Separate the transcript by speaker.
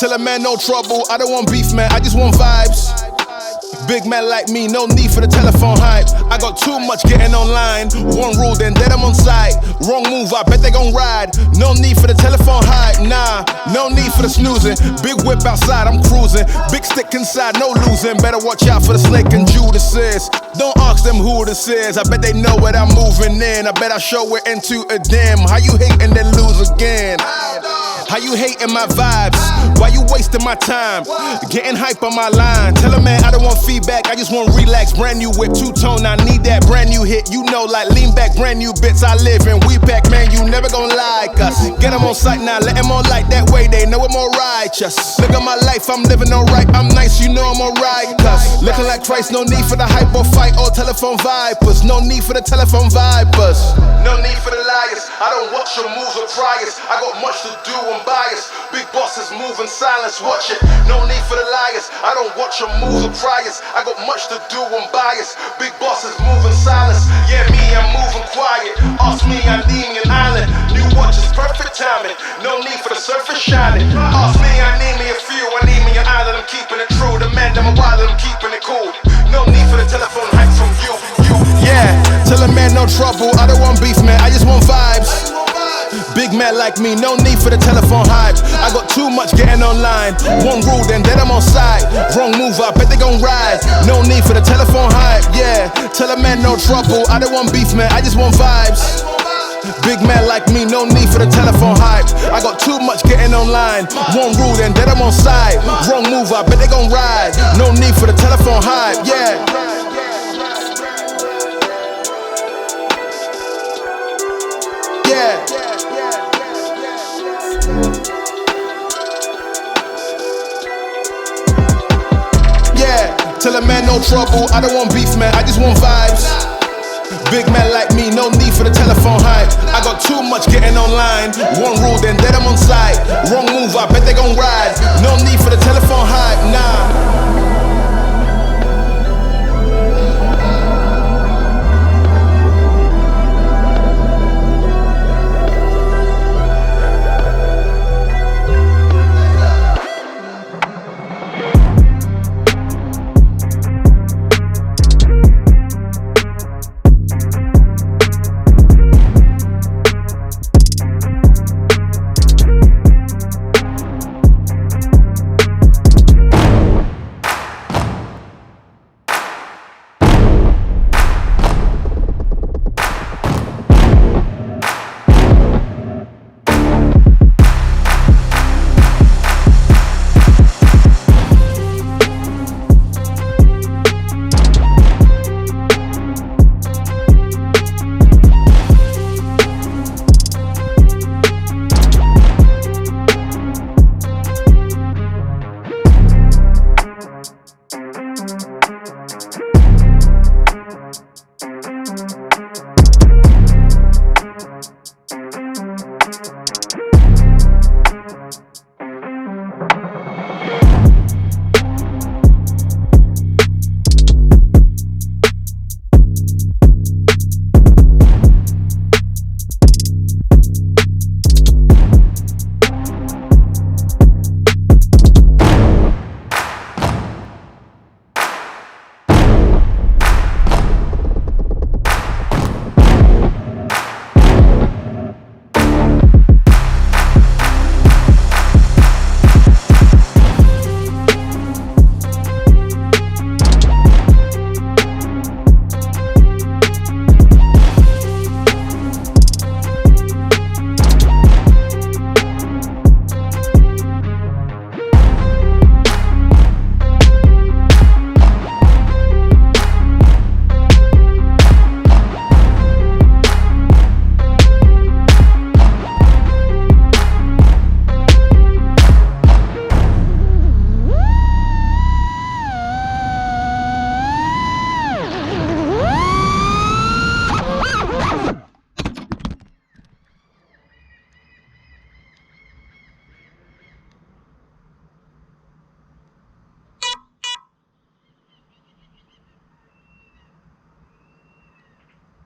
Speaker 1: Tell a man no trouble, I don't want beef, man, I just want vibes. Big man like me, no need for the telephone hype. I got too much getting online. One rule, then I'm on site. Wrong move, I bet they gon' ride. No need for the telephone hype, nah. No need for the snoozing. Big whip outside, I'm cruising. Big stick inside, no losing. Better watch out for the snake and Judas is. Don't ask them who this is. I bet they know what I'm moving in. I bet I show it into a dim. How you hate and then lose again? How you hating my vibes? Why you wasting my time? Getting hype on my line. Tell a man I don't want feedback, I just want relax. Brand new whip, two-tone, I need that brand new hit. You know, like lean back, brand new bits I live in. We back, man, you never gon' like us. Get them on sight now, let them on light. That way they know I'm more righteous. Look at my life, I'm living alright. I'm nice, you know I'm alright. Cause looking like Christ, no need for the hype or fight or telephone vipers. No need for the telephone vipers. No need for the liars. I don't watch your moves or priors. I got much to do, I'm biased. Big bosses move in silence, watch it. No need for the liars. I don't watch your moves or priors. I got much to do, I'm biased. Big bosses move in silence. Yeah, me, I'm moving quiet. Ask me, I need me an island. New watches, perfect timing. No need for the surface shining. Ask me, I need me a few. I need me an island, I'm keeping it true. The man, I'm a wild, I'm keeping it cool. No need for the telephone hype from you. Yeah, tell a man no trouble. I don't want beef, man, I just want vibes. Big man like me, no need for the telephone hype. I got too much getting online. One rule, then I'm on side. Wrong move, I bet they gon' ride. No need for the telephone hype, yeah. Tell a man no trouble, I don't want beef, man, I just want vibes. Big man like me, no need for the telephone hype. I got too much getting online. One rule, then I'm on side. Wrong move, I bet they gon' ride. No need for the telephone hype, yeah. Yeah. Yeah, tell a man no trouble, I don't want beef, man, I just want vibes. Big man like me, no need for the telephone hype. I got too much getting online. One rule, then I'm on site. Wrong move, I bet they gon' ride. No need for the telephone hype, nah.